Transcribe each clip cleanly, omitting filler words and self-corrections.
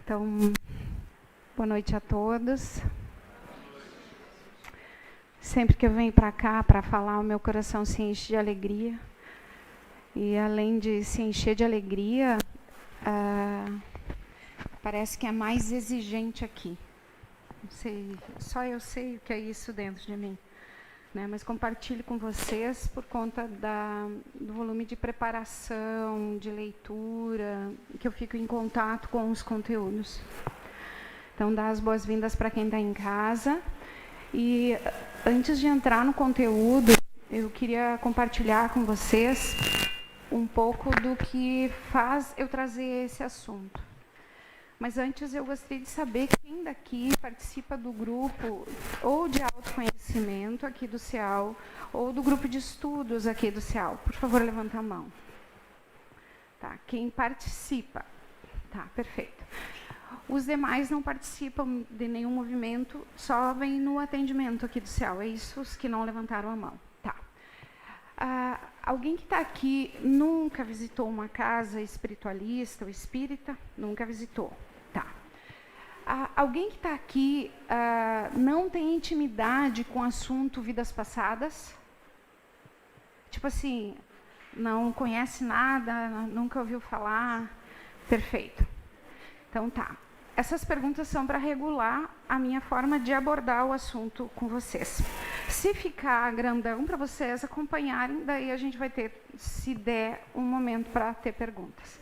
Então, boa noite a todos. Sempre que eu venho para cá para falar, o meu coração se enche de alegria. E além de se encher de alegria, parece que é mais exigente aqui. Não sei, só eu sei o que é isso dentro de mim. Né? Mas compartilho com vocês por conta do volume de preparação, de leitura, que eu fico em contato com os conteúdos. Então, dá as boas-vindas para quem está em casa. E antes de entrar no conteúdo, eu queria compartilhar com vocês um pouco do que faz eu trazer esse assunto. Mas antes eu gostaria de saber quem daqui participa do grupo ou de autoconhecimento aqui do CEAL, ou do grupo de estudos aqui do CEAL. Por favor, levanta a mão. Tá, quem participa? Tá, perfeito. Os demais não participam de nenhum movimento, só vêm no atendimento aqui do CEAL. É isso, os que não levantaram a mão. Tá. Alguém que está aqui nunca visitou uma casa espiritualista ou espírita? Nunca visitou. Tá. Alguém que está aqui não tem intimidade com o assunto vidas passadas? Tipo assim, não conhece nada, nunca ouviu falar? Perfeito. Então tá. Essas perguntas são para regular a minha forma de abordar o assunto com vocês. Se ficar grandão para vocês acompanharem, daí a gente vai ter, se der, um momento para ter perguntas.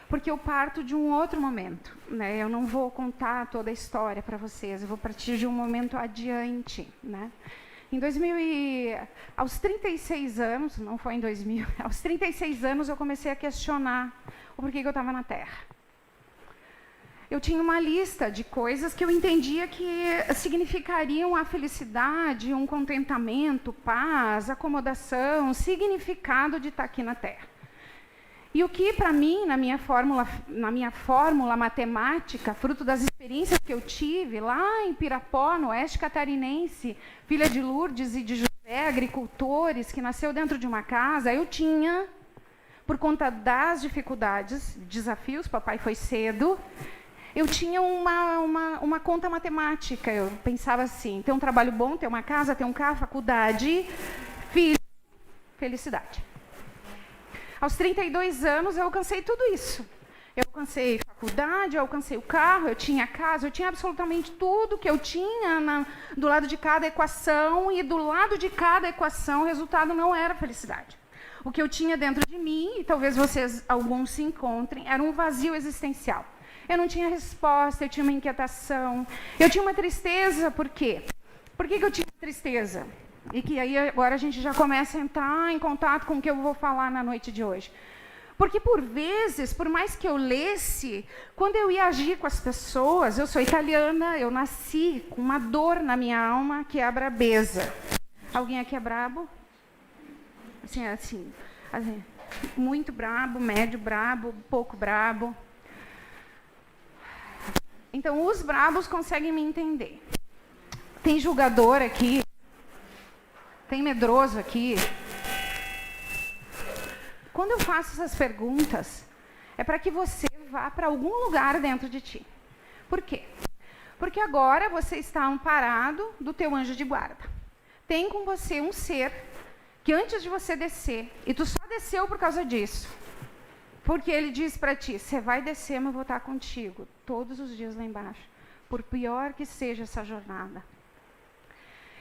Porque eu parto de um outro momento, né? Eu não vou contar toda a história para vocês, eu vou partir de um momento adiante, né? Aos 36 anos, não foi em 2000, aos 36 anos eu comecei a questionar o porquê que eu estava na Terra. Eu tinha uma lista de coisas que eu entendia que significariam a felicidade, um contentamento, paz, acomodação, significado de estar aqui na Terra. E o que, para mim, na minha fórmula matemática, fruto das experiências que eu tive lá em Pirapó, no oeste catarinense, filha de Lourdes e de José, agricultores, que nasceu dentro de uma casa, eu tinha, por conta das dificuldades, desafios, papai foi cedo, eu tinha uma conta matemática. Eu pensava assim, ter um trabalho bom, ter uma casa, ter um carro, faculdade, filho, felicidade. Aos 32 anos, eu alcancei tudo isso. Eu alcancei faculdade, eu alcancei o carro, eu tinha casa, eu tinha absolutamente tudo que eu tinha do lado de cada equação, e do lado de cada equação, o resultado não era felicidade. O que eu tinha dentro de mim, e talvez vocês, alguns se encontrem, era um vazio existencial. Eu não tinha resposta, eu tinha uma inquietação, eu tinha uma tristeza. Por quê? Por que eu tinha tristeza? E que aí agora a gente já começa a entrar em contato com o que eu vou falar na noite de hoje. Porque por vezes, por mais que eu lesse, quando eu ia agir com as pessoas, eu sou italiana, eu nasci com uma dor na minha alma, que é a brabeza. Alguém aqui é brabo? Assim, muito brabo, médio brabo, pouco brabo. Então, os brabos conseguem me entender. Tem julgador aqui? Tem medroso aqui? Quando eu faço essas perguntas, é para que você vá para algum lugar dentro de ti. Por quê? Porque agora você está amparado do teu anjo de guarda. Tem com você um ser que antes de você descer, e tu só desceu por causa disso, porque ele diz para ti, você vai descer, mas eu vou estar contigo todos os dias lá embaixo, por pior que seja essa jornada.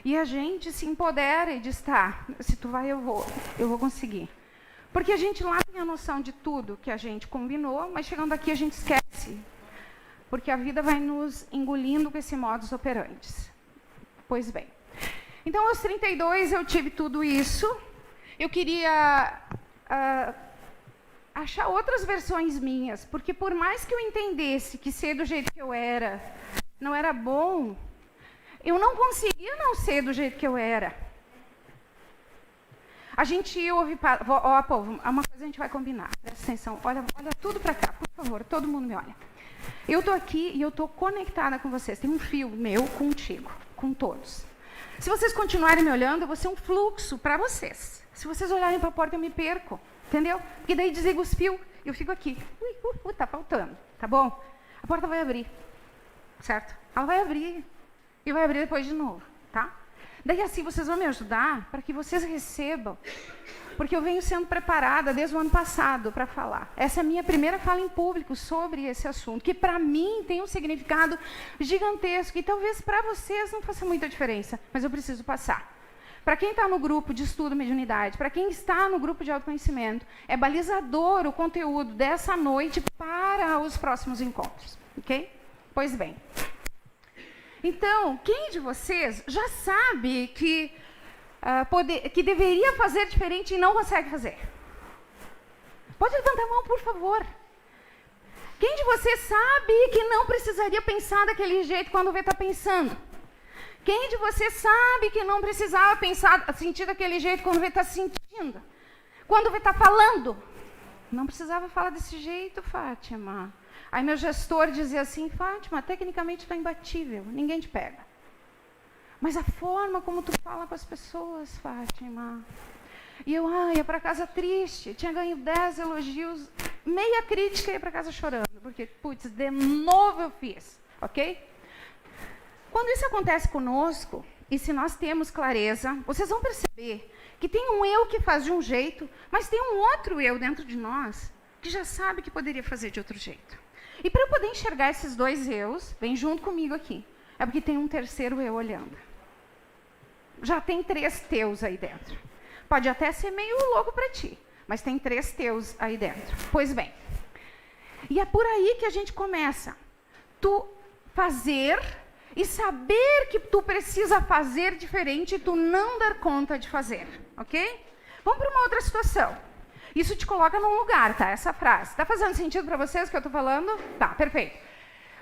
E a gente se empodera e diz, tá, se tu vai, eu vou conseguir. Porque a gente lá tem a noção de tudo que a gente combinou, mas chegando aqui a gente esquece. Porque a vida vai nos engolindo com esse modus operandi. Pois bem. Então, aos 32 eu tive tudo isso. Eu queria achar outras versões minhas, porque por mais que eu entendesse que ser do jeito que eu era não era bom, eu não conseguia não ser do jeito que eu era. A gente ouve, povo, uma coisa a gente vai combinar, presta atenção, olha tudo para cá, por favor, todo mundo me olha. Eu estou aqui e eu estou conectada com vocês, tem um fio meu contigo, com todos. Se vocês continuarem me olhando, eu vou ser um fluxo para vocês. Se vocês olharem para a porta, eu me perco. Entendeu? Porque daí desliga os fios, eu fico aqui. Tá faltando, tá bom? a porta vai abrir, certo? Ela vai abrir e vai abrir depois de novo, tá? Daí assim vocês vão me ajudar para que vocês recebam, porque eu venho sendo preparada desde o ano passado para falar. Essa é a minha primeira fala em público sobre esse assunto, que para mim tem um significado gigantesco e talvez para vocês não faça muita diferença, mas eu preciso passar. Para quem está no grupo de estudo mediunidade, para quem está no grupo de autoconhecimento, é balizador o conteúdo dessa noite para os próximos encontros, ok? Pois bem. Então, quem de vocês já sabe que deveria fazer diferente e não consegue fazer? Pode levantar a mão, por favor. Quem de vocês sabe que não precisaria pensar daquele jeito quando está pensando? Quem de vocês sabe que não precisava pensar, sentir daquele jeito quando está sentindo? Quando está falando? Não precisava falar desse jeito, Fátima. Aí meu gestor dizia assim, Fátima, tecnicamente está imbatível, ninguém te pega. Mas a forma como tu fala com as pessoas, Fátima. E eu ia para casa triste, tinha ganho 10 elogios, meia crítica e ia para casa chorando, porque, putz, de novo eu fiz, ok? Quando isso acontece conosco, e se nós temos clareza, vocês vão perceber que tem um eu que faz de um jeito, mas tem um outro eu dentro de nós que já sabe que poderia fazer de outro jeito. E para eu poder enxergar esses dois eus, vem junto comigo aqui, é porque tem um terceiro eu olhando. Já tem 3 teus aí dentro. Pode até ser meio louco para ti, mas tem 3 teus aí dentro. Pois bem, e é por aí que a gente começa. Tu fazer e saber que tu precisa fazer diferente e tu não dar conta de fazer, ok? Vamos para uma outra situação. Isso te coloca num lugar, tá? Essa frase. Tá fazendo sentido para vocês o que eu tô falando? Tá, perfeito.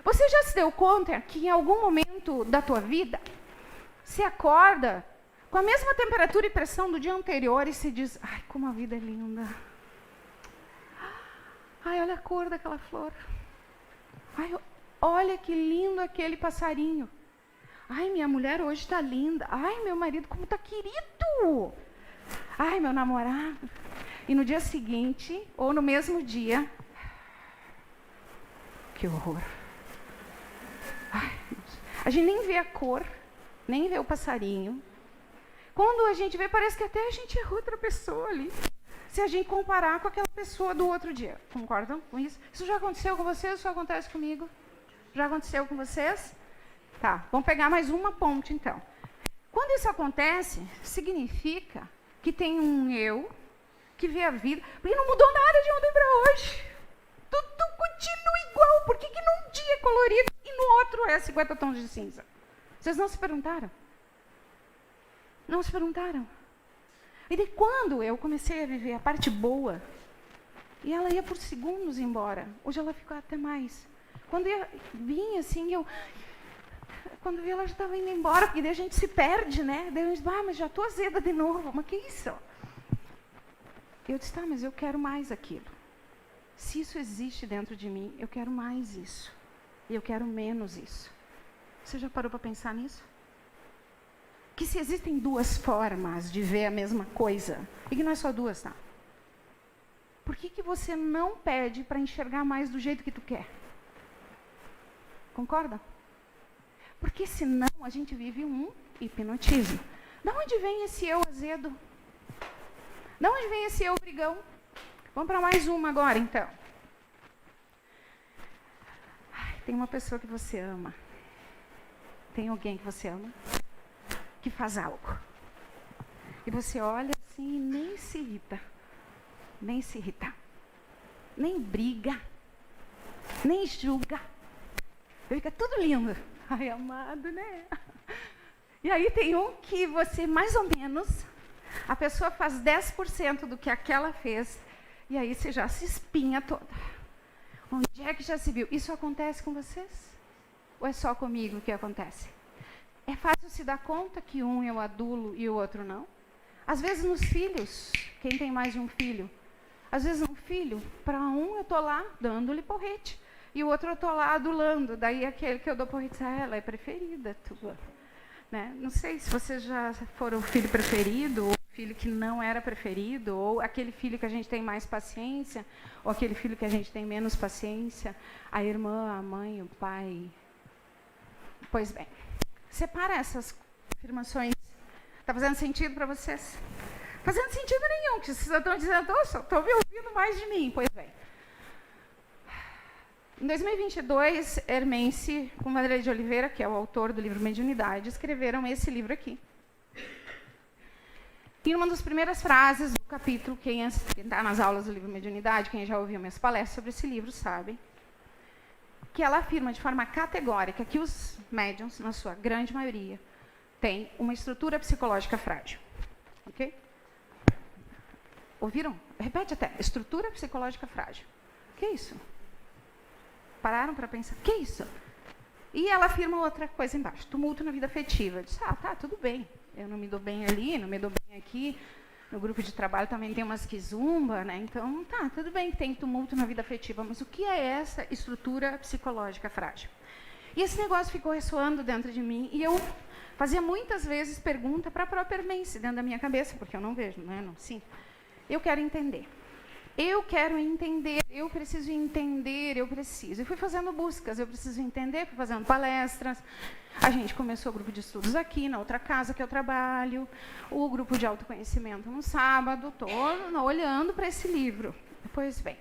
Você já se deu conta que em algum momento da tua vida, se acorda com a mesma temperatura e pressão do dia anterior e se diz, ai, como a vida é linda. Ai, olha a cor daquela flor. Ai, olha que lindo aquele passarinho. Ai, minha mulher hoje está linda. Ai, meu marido como está querido. Ai, meu namorado. E no dia seguinte, ou no mesmo dia, que horror. Ai, a gente nem vê a cor, nem vê o passarinho. Quando a gente vê, parece que até a gente é outra pessoa ali. Se a gente comparar com aquela pessoa do outro dia. Concordam com isso? Isso já aconteceu com vocês? Isso acontece comigo? Já aconteceu com vocês? Tá, vamos pegar mais uma ponte então. Quando isso acontece, significa que tem um eu que vê a vida, porque não mudou nada de ontem para hoje. Tudo continua igual. Por que num dia é colorido e no outro é 50 tons de cinza? Vocês não se perguntaram? Não se perguntaram? E daí quando eu comecei a viver a parte boa, e ela ia por segundos embora, hoje ela ficou até mais. Quando eu vinha assim, quando vi ela já estava indo embora, porque daí a gente se perde, né? Daí eu disse, mas já estou azeda de novo, mas que isso? Eu disse, tá, mas eu quero mais aquilo. Se isso existe dentro de mim, eu quero mais isso. E eu quero menos isso. Você já parou para pensar nisso? Que se existem 2 formas de ver a mesma coisa, e que não é só 2, tá? Por que você não pede para enxergar mais do jeito que tu quer? Concorda? Porque senão a gente vive um hipnotismo. Da onde vem esse eu azedo? Da onde vem esse eu brigão? Vamos para mais uma agora, então. Tem uma pessoa que você ama. Tem alguém que você ama que faz algo. E você olha assim e nem se irrita. Nem se irrita. Nem briga. Nem julga. Fica tudo lindo. Ai, amado, né? E aí tem um que você, mais ou menos, a pessoa faz 10% do que aquela fez, e aí você já se espinha toda. Onde é que já se viu? Isso acontece com vocês? Ou é só comigo que acontece? É fácil se dar conta que um eu adulo e o outro não? Às vezes nos filhos, quem tem mais de um filho? Às vezes um filho, para um eu estou lá dando-lhe porrete, e o outro eu estou lá adulando, daí aquele que eu dou porrete, ela é preferida tua. Né? Não sei se vocês já foram o filho preferido, ou filho que não era preferido, ou aquele filho que a gente tem mais paciência, ou aquele filho que a gente tem menos paciência, a irmã, a mãe, o pai. Pois bem, separa essas afirmações. Está fazendo sentido para vocês? Fazendo sentido nenhum, que vocês estão dizendo, estou me ouvindo mais de mim. Pois bem. Em 2022, Hermence, com Vanderlei de Oliveira, que é o autor do livro Mediunidade, escreveram esse livro aqui. E uma das primeiras frases do capítulo, quem está nas aulas do livro Mediunidade, quem já ouviu minhas palestras sobre esse livro, sabe, que ela afirma de forma categórica que os médiuns, na sua grande maioria, têm uma estrutura psicológica frágil. Ok? Ouviram? Repete até. Estrutura psicológica frágil. O que é isso? Pararam para pensar? O que é isso? E ela afirma outra coisa embaixo. Tumulto na vida afetiva. Diz, tá, tudo bem. Eu não me dou bem ali, não me dou bem aqui. No grupo de trabalho também tem umas que zumba, né? Então, tá, tudo bem que tem tumulto na vida afetiva. Mas o que é essa estrutura psicológica frágil? E esse negócio ficou ressoando dentro de mim. E eu fazia muitas vezes pergunta para a própria Hermence, dentro da minha cabeça, porque eu não vejo, não é? Não, sim. Eu quero entender. Eu quero entender, eu preciso entender, eu preciso. E fui fazendo buscas, eu preciso entender, fui fazendo palestras. A gente começou o grupo de estudos aqui, na outra casa que eu trabalho, o grupo de autoconhecimento no sábado, estou olhando para esse livro. Pois bem,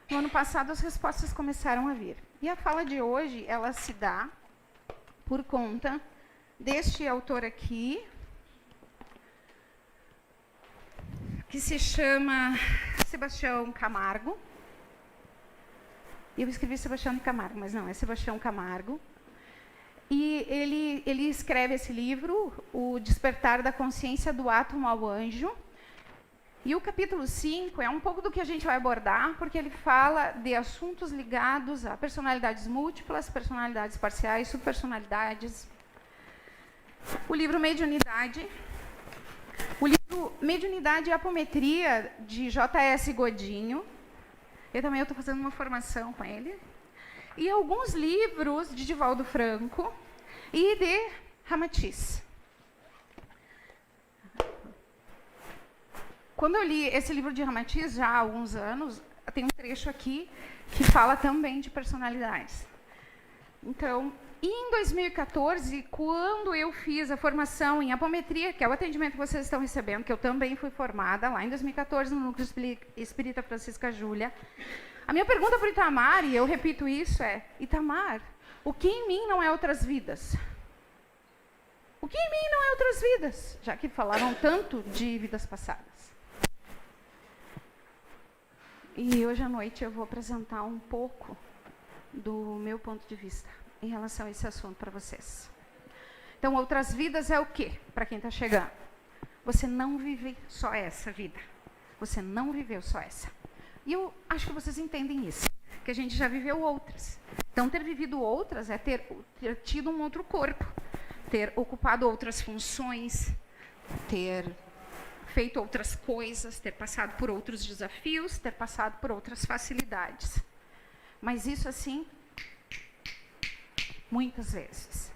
no ano passado as respostas começaram a vir. E a fala de hoje, ela se dá por conta deste autor aqui, que se chama Sebastião Camargo. Eu escrevi Sebastião Camargo, mas não, é Sebastião Camargo. E ele escreve esse livro, O Despertar da Consciência do Átomo ao Anjo. E o capítulo 5 é um pouco do que a gente vai abordar, porque ele fala de assuntos ligados a personalidades múltiplas, personalidades parciais, subpersonalidades. O livro Mediunidade. O livro Mediunidade e Apometria, de J.S. Godinho. Eu também estou fazendo uma formação com ele. E alguns livros de Divaldo Franco e de Ramatiz. Quando eu li esse livro de Ramatiz, já há alguns anos, tem um trecho aqui que fala também de personalidades. Então, em 2014, quando eu fiz a formação em apometria, que é o atendimento que vocês estão recebendo, que eu também fui formada lá em 2014 no Núcleo Espírita Francisca Júlia, a minha pergunta para o Itamar, e eu repito isso, é: Itamar, o que em mim não é outras vidas? O que em mim não é outras vidas? Já que falaram tanto de vidas passadas. E hoje à noite eu vou apresentar um pouco do meu ponto de vista em relação a esse assunto para vocês. Então, outras vidas é o quê? Para quem está chegando. Você não vive só essa vida. Você não viveu só essa. E eu acho que vocês entendem isso, que a gente já viveu outras. Então, ter vivido outras é ter tido um outro corpo, ter ocupado outras funções, ter feito outras coisas, ter passado por outros desafios, ter passado por outras facilidades. Mas isso, assim, muitas vezes.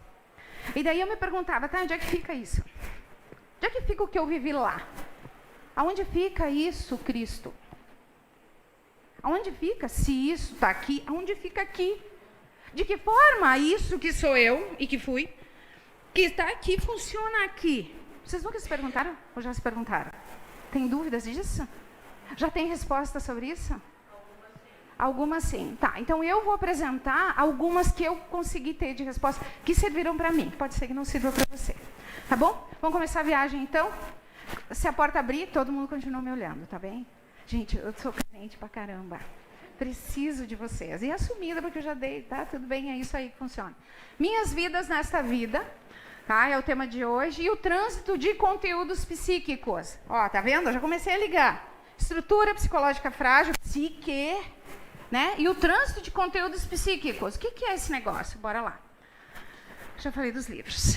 E daí eu me perguntava, tá, onde é que fica isso? Onde é que fica o que eu vivi lá? Aonde fica isso, Cristo? Aonde fica, se isso está aqui, aonde fica aqui? De que forma isso que sou eu e que fui, que está aqui, funciona aqui? Vocês nunca se perguntaram? Ou já se perguntaram? Tem dúvidas disso? Já tem resposta sobre isso? Algumas sim. Tá, então eu vou apresentar algumas que eu consegui ter de resposta, que serviram para mim. Pode ser que não sirva para você. Tá bom? Vamos começar a viagem, então? Se a porta abrir, todo mundo continua me olhando, tá bem? Gente, eu sou carente pra caramba. Preciso de vocês. E assumida, porque eu já dei, tá? Tudo bem, é isso aí que funciona. Minhas vidas nesta vida, tá? É o tema de hoje. E o trânsito de conteúdos psíquicos. Ó, tá vendo? Eu já comecei a ligar. Estrutura psicológica frágil, psique, né? E o trânsito de conteúdos psíquicos. O que é esse negócio? Bora lá. Já falei dos livros.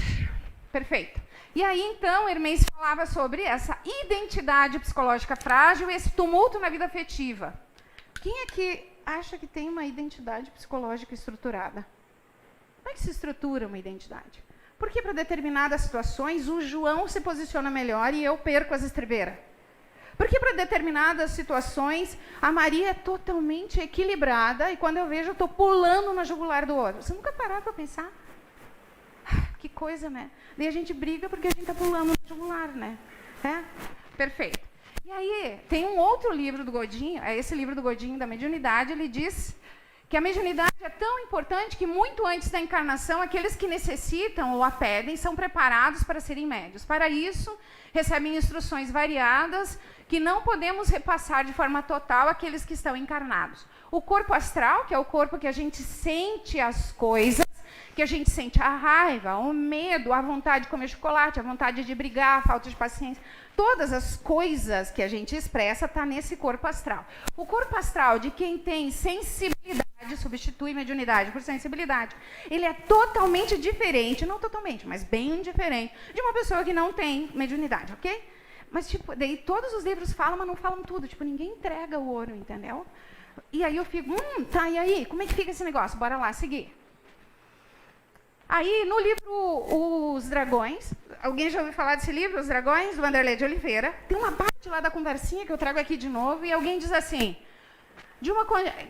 Perfeito. E aí, então, Hermence falava sobre essa identidade psicológica frágil e esse tumulto na vida afetiva. Quem é que acha que tem uma identidade psicológica estruturada? Como é que se estrutura uma identidade? Por que para determinadas situações o João se posiciona melhor e eu perco as estribeiras? Por que para determinadas situações a Maria é totalmente equilibrada e quando eu vejo eu estou pulando na jugular do outro? Você nunca parou para pensar? Que coisa, né? Daí a gente briga porque a gente está pulando na jugular, né? Perfeito. E aí, tem um outro livro do Godinho, esse livro do Godinho da mediunidade, ele diz que a mediunidade é tão importante que muito antes da encarnação, aqueles que necessitam ou a pedem são preparados para serem médios. Para isso, recebem instruções variadas que não podemos repassar de forma total àqueles que estão encarnados. O corpo astral, que é o corpo que a gente sente as coisas, que a gente sente a raiva, o medo, a vontade de comer chocolate, a vontade de brigar, a falta de paciência. Todas as coisas que a gente expressa está nesse corpo astral. O corpo astral de quem tem sensibilidade, substitui mediunidade por sensibilidade. Ele é totalmente diferente, não totalmente, mas bem diferente, de uma pessoa que não tem mediunidade, ok? Mas, tipo, daí todos os livros falam, mas não falam tudo. Tipo, ninguém entrega o ouro, entendeu? E aí eu fico, tá, e aí? Como é que fica esse negócio? Bora lá, seguir. Aí, no livro Os Dragões, alguém já ouviu falar desse livro, Os Dragões, do Vanderlei de Oliveira? Tem uma parte lá da conversinha que eu trago aqui de novo, e alguém diz assim,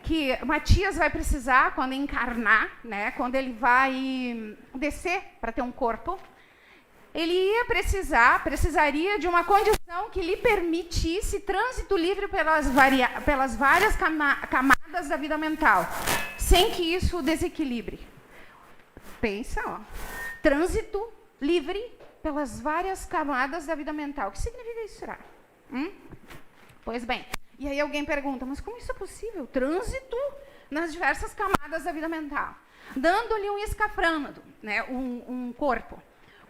que Matias vai precisar, quando encarnar, né, quando ele vai descer para ter um corpo, ele precisaria de uma condição que lhe permitisse trânsito livre pelas várias camadas da vida mental, sem que isso o desequilibre. Pensa, ó. Trânsito livre pelas várias camadas da vida mental. O que significa isso, será? Pois bem, e aí alguém pergunta, mas como isso é possível? Trânsito nas diversas camadas da vida mental. Dando-lhe um escafrando, né, um corpo,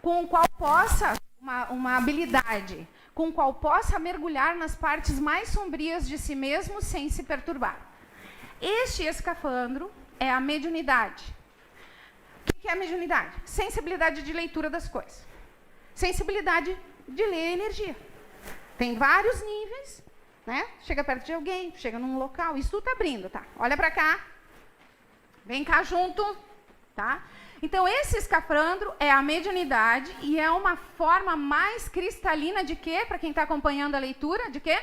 com o qual possa, uma habilidade, com o qual possa mergulhar nas partes mais sombrias de si mesmo sem se perturbar. Este escafandro é a mediunidade. O que é a mediunidade? Sensibilidade de leitura das coisas. Sensibilidade de ler a energia. Tem vários níveis, né? Chega perto de alguém, chega num local, isso tudo está abrindo, tá? Olha para cá. Vem cá junto, tá? Então, esse escafandro é a mediunidade e é uma forma mais cristalina de quê? Para quem está acompanhando a leitura, de quê?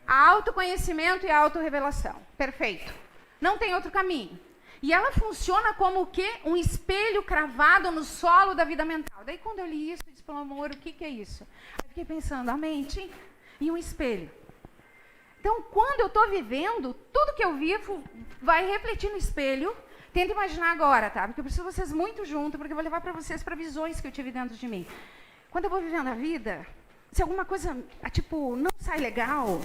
Autoconhecimento e autorrevelação. Perfeito. Não tem outro caminho. E ela funciona como o quê? Um espelho cravado no solo da vida mental. Daí, quando eu li isso, eu disse, pelo amor, o que é isso? Eu fiquei pensando, a mente e um espelho. Então, quando eu estou vivendo, tudo que eu vivo vai refletir no espelho. Tenta imaginar agora, tá? Porque eu preciso de vocês muito juntos, porque eu vou levar para vocês para visões que eu tive dentro de mim. Quando eu vou vivendo a vida, se alguma coisa, tipo, não sai legal,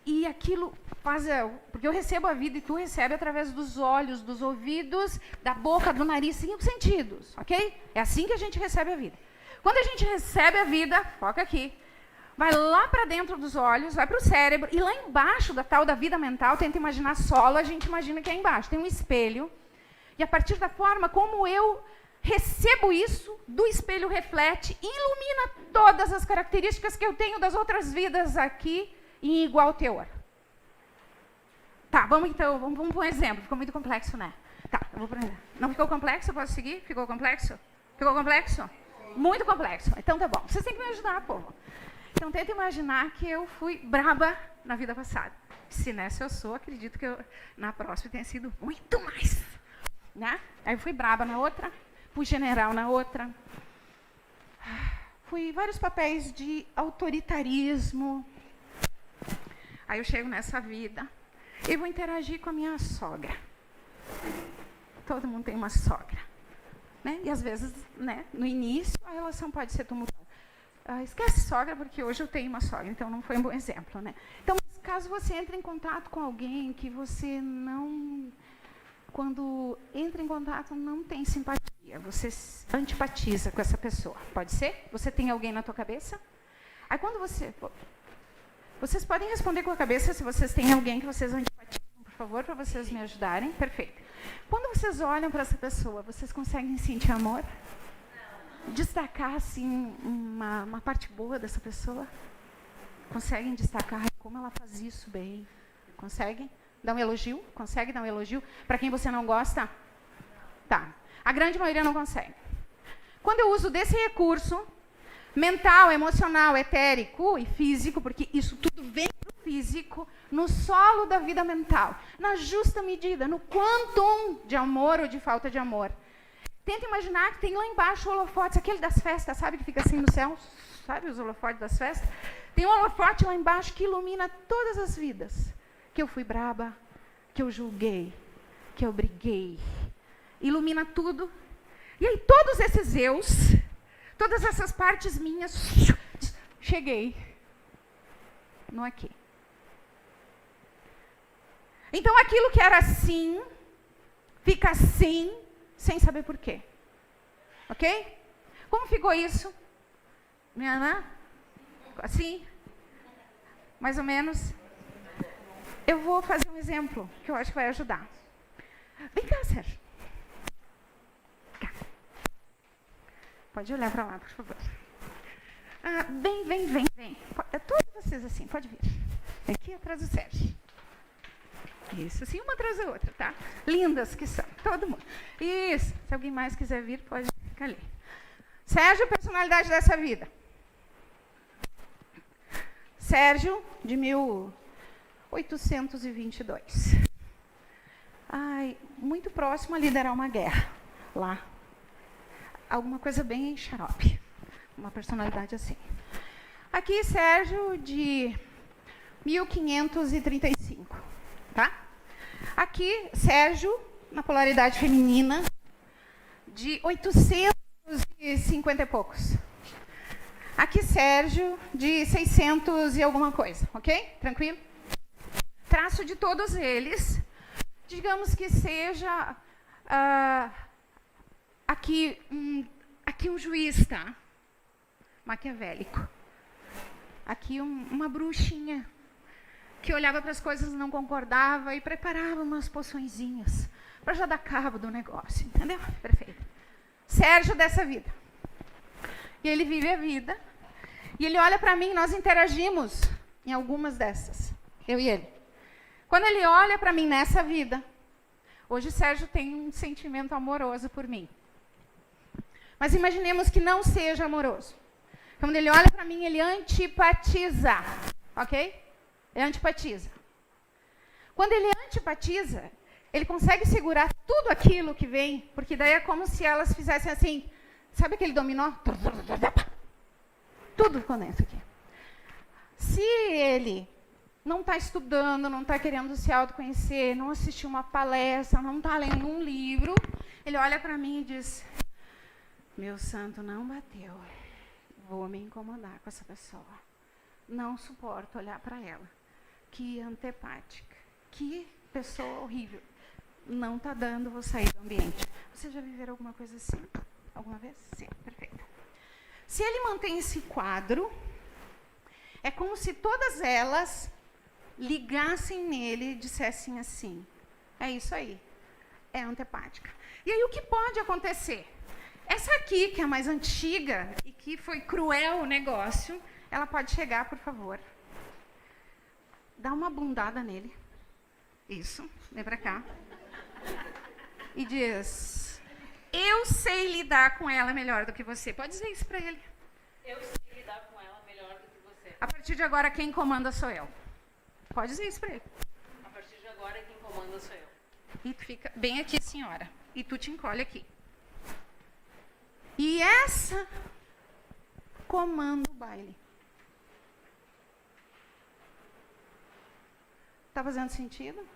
e aquilo faz... Porque eu recebo a vida e tu recebe através dos olhos, dos ouvidos, da boca, do nariz, 5 sentidos, ok? É assim que a gente recebe a vida. Quando a gente recebe a vida, foca aqui, vai lá para dentro dos olhos, vai para o cérebro, e lá embaixo da tal da vida mental, tenta imaginar solo, a gente imagina que é embaixo. Tem um espelho, e a partir da forma como eu recebo isso, do espelho reflete e ilumina todas as características que eu tenho das outras vidas aqui, em igual teor. Tá, vamos para um exemplo. Ficou muito complexo, né? Tá, eu vou aprender. Não ficou complexo? Eu posso seguir? Ficou complexo? Ficou complexo? Muito complexo. Então tá bom. Vocês têm que me ajudar, povo. Então tenta imaginar que eu fui braba na vida passada. Se nessa eu sou, acredito que na próxima tenha sido muito mais. Né? Aí eu fui braba na outra, fui general na outra. Fui vários papéis de autoritarismo. Aí eu chego nessa vida e vou interagir com a minha sogra. Todo mundo tem uma sogra. Né? E às vezes, né, no início, a relação pode ser tumultuada. Esquece sogra, porque hoje eu tenho uma sogra, então não foi um bom exemplo. Né? Então, caso você entre em contato com alguém que você não... Quando entra em contato, não tem simpatia. Você antipatiza com essa pessoa. Pode ser? Você tem alguém na tua cabeça? Aí quando você... Vocês podem responder com a cabeça se vocês têm alguém que vocês antipatizam, por favor, para vocês me ajudarem. Perfeito. Quando vocês olham para essa pessoa, vocês conseguem sentir amor? Não. Destacar, assim, uma parte boa dessa pessoa? Conseguem destacar como ela faz isso bem? Conseguem? Dar um elogio? Consegue dar um elogio? Para quem você não gosta? Tá. A grande maioria não consegue. Quando eu uso desse recurso, mental, emocional, etérico e físico, porque isso tudo vem do físico, no solo da vida mental, na justa medida, no quantum de amor ou de falta de amor. Tenta imaginar que tem lá embaixo holofotes, aquele das festas, sabe, que fica assim no céu? Sabe os holofotes das festas? Tem um holofote lá embaixo que ilumina todas as vidas. Que eu fui braba, que eu julguei, que eu briguei. Ilumina tudo. E aí todos esses eus, todas essas partes minhas, cheguei no aqui. Então aquilo que era assim, fica assim, sem saber por quê. Ok? Como ficou isso? Minha Ana? Assim? Mais ou menos? Eu vou fazer um exemplo que eu acho que vai ajudar. Vem cá, Sérgio. Cá. Pode olhar para lá, por favor. Vem. Todos vocês assim, pode vir. Aqui atrás do Sérgio. Isso, assim, uma atrás da outra, tá? Lindas que são, todo mundo. Isso, se alguém mais quiser vir, pode ficar ali. Sérgio, personalidade dessa vida. Sérgio, de 1822. Muito próximo a liderar uma guerra, lá. Alguma coisa bem xarope. Uma personalidade assim. Aqui, Sérgio, de 1535, tá? Aqui, Sérgio, na polaridade feminina, de 850 e poucos. Aqui, Sérgio, de 600 e alguma coisa, ok? Tranquilo? Traço de todos eles, digamos que seja aqui um juiz, tá? Maquiavélico. Aqui uma bruxinha que olhava para as coisas e não concordava e preparava umas poçõezinhas para já dar cabo do negócio, entendeu? Perfeito. Sérgio dessa vida. E ele vive a vida. E ele olha para mim, nós interagimos em algumas dessas, eu e ele. Quando ele olha para mim nessa vida, hoje Sérgio tem um sentimento amoroso por mim. Mas imaginemos que não seja amoroso. Quando ele olha para mim, ele antipatiza, ok? Ele antipatiza. Quando ele antipatiza, ele consegue segurar tudo aquilo que vem, porque daí é como se elas fizessem assim, sabe aquele dominó? Tudo ficou dentro aqui. Se ele não está estudando, não está querendo se autoconhecer, não assistiu uma palestra, não está lendo um livro, ele olha para mim e diz, meu santo não bateu, vou me incomodar com essa pessoa. Não suporto olhar para ela. Que antipática. Que pessoa horrível. Não está dando, vou sair do ambiente. Vocês já viveram alguma coisa assim? Alguma vez? Sim, perfeito. Se ele mantém esse quadro, é como se todas elas ligassem nele e dissessem assim, é isso aí, é antipática. E aí o que pode acontecer? Essa aqui, que é a mais antiga e que foi cruel o negócio, ela pode chegar, por favor. Dá uma bundada nele. Isso, vem pra cá. E diz, eu sei lidar com ela melhor do que você. Pode dizer isso pra ele. Eu sei lidar com ela melhor do que você. A partir de agora, quem comanda sou eu. Pode dizer isso pra ele. A partir de agora, quem comanda sou eu. E tu fica bem aqui, senhora. E tu te encolhe aqui. E essa comanda o baile. Tá fazendo sentido?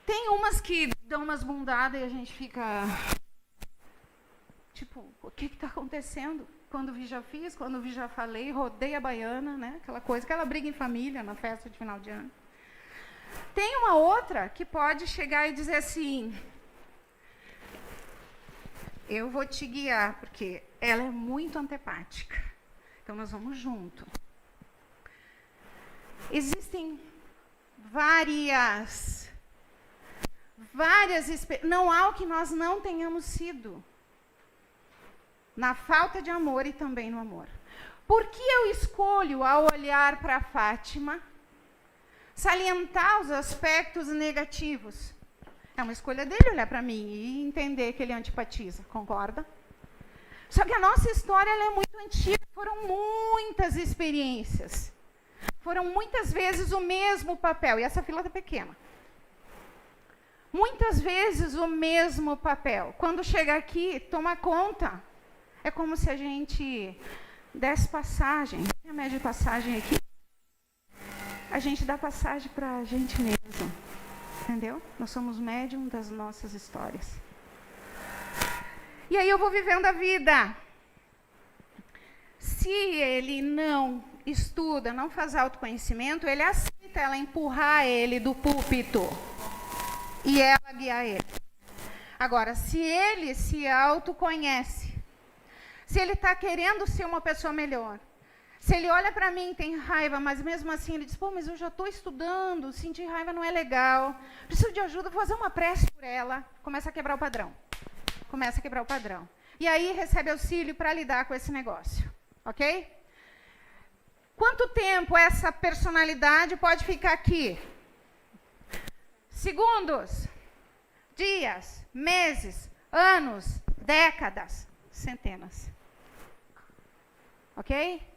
Tem umas que dão umas bundadas e a gente fica... Tipo, o que está acontecendo? Quando vi já fiz, quando vi já falei, rodei a baiana, né? Aquela coisa, aquela briga em família na festa de final de ano. Tem uma outra que pode chegar e dizer assim... Eu vou te guiar, porque ela é muito antipática. Então, nós vamos junto. Existem várias... Não há o que nós não tenhamos sido. Na falta de amor e também no amor. Por que eu escolho, ao olhar para a Fátima, salientar os aspectos negativos? É uma escolha dele olhar para mim e entender que ele antipatiza, concorda? Só que a nossa história ela é muito antiga, foram muitas experiências. Foram muitas vezes o mesmo papel, e essa fila está pequena. Muitas vezes o mesmo papel. Quando chega aqui, toma conta. É como se a gente desse passagem. Tem a média de passagem aqui. A gente dá passagem para a gente mesmo. Entendeu? Nós somos médium das nossas histórias. E aí eu vou vivendo a vida. Se ele não estuda, não faz autoconhecimento, ele aceita ela empurrar ele do púlpito e ela guiar ele. Agora, se ele se autoconhece, se ele está querendo ser uma pessoa melhor, se ele olha para mim e tem raiva, mas mesmo assim ele diz, pô, mas eu já estou estudando, sentir raiva não é legal, preciso de ajuda, vou fazer uma prece por ela, começa a quebrar o padrão. Começa a quebrar o padrão. E aí recebe auxílio para lidar com esse negócio. Ok? Quanto tempo essa personalidade pode ficar aqui? Segundos, dias, meses, anos, décadas, centenas. Ok?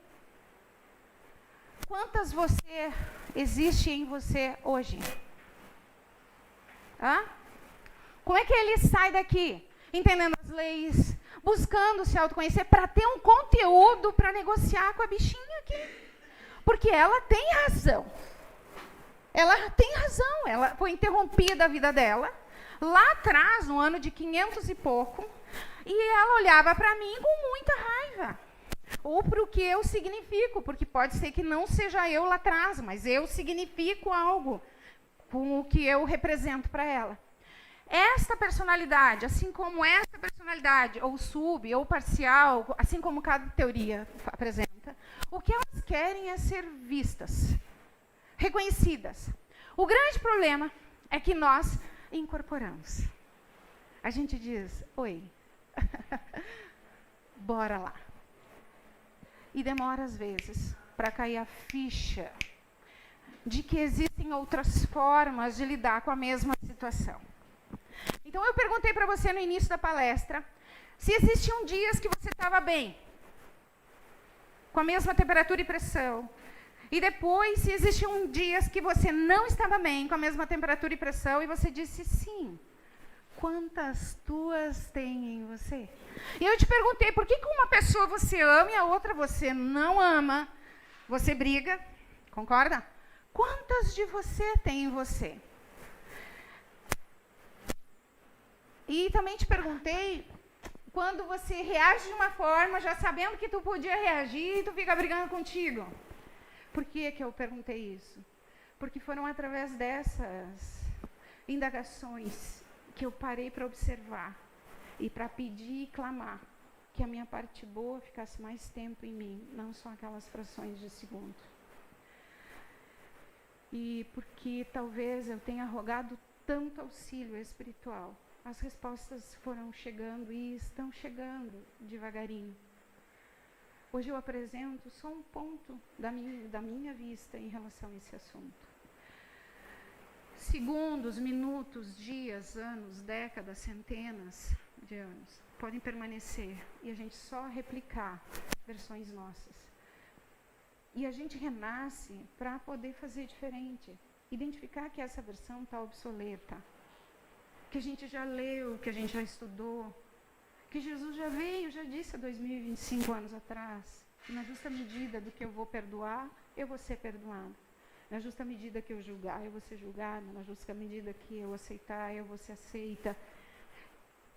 Quantas você existe em você hoje? Hã? Como é que ele sai daqui? Entendendo as leis, buscando se autoconhecer para ter um conteúdo para negociar com a bichinha aqui. Porque ela tem razão. Ela tem razão. Ela foi interrompida a vida dela, lá atrás, no ano de 500 e pouco, e ela olhava para mim com muita raiva. Ou para o que eu significo, porque pode ser que não seja eu lá atrás, mas eu significo algo com o que eu represento para ela. Esta personalidade, assim como essa personalidade, ou sub, ou parcial, assim como cada teoria apresenta, o que elas querem é ser vistas, reconhecidas. O grande problema é que nós incorporamos. A gente diz, oi, bora lá. E demora às vezes para cair a ficha de que existem outras formas de lidar com a mesma situação. Então, eu perguntei para você no início da palestra se existiam dias que você estava bem, com a mesma temperatura e pressão. E depois, se existiam dias que você não estava bem, com a mesma temperatura e pressão, e você disse sim. Quantas tuas tem em você? E eu te perguntei, por que uma pessoa você ama e a outra você não ama? Você briga, concorda? Quantas de você tem em você? E também te perguntei, quando você reage de uma forma, já sabendo que tu podia reagir, e tu fica brigando contigo. Por que eu perguntei isso? Porque foram através dessas indagações que eu parei para observar e para pedir e clamar que a minha parte boa ficasse mais tempo em mim, não só aquelas frações de segundo. E porque talvez eu tenha rogado tanto auxílio espiritual, as respostas foram chegando e estão chegando devagarinho. Hoje eu apresento só um ponto da minha vista em relação a esse assunto. Segundos, minutos, dias, anos, décadas, centenas de anos podem permanecer e a gente só replicar versões nossas. E a gente renasce para poder fazer diferente, identificar que essa versão está obsoleta, que a gente já leu, que a gente já estudou, que Jesus já veio, já disse há 2025 anos atrás, que na justa medida do que eu vou perdoar, eu vou ser perdoado. Na justa medida que eu julgar, eu vou ser julgada. Na justa medida que eu aceitar, eu vou ser aceita.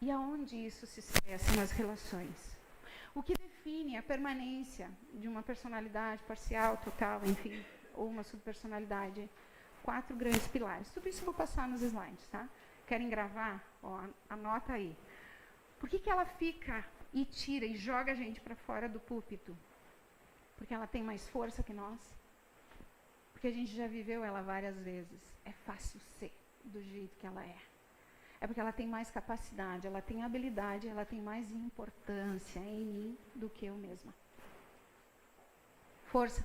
E aonde isso se expressa nas relações? O que define a permanência de uma personalidade parcial, total, enfim, ou uma subpersonalidade? 4 grandes pilares. Tudo isso eu vou passar nos slides, tá? Querem gravar? Ó, anota aí. Por que ela fica e tira e joga a gente para fora do púlpito? Porque ela tem mais força que nós? Porque a gente já viveu ela várias vezes. É fácil ser do jeito que ela é. É porque ela tem mais capacidade, ela tem habilidade, ela tem mais importância em mim do que eu mesma. Força,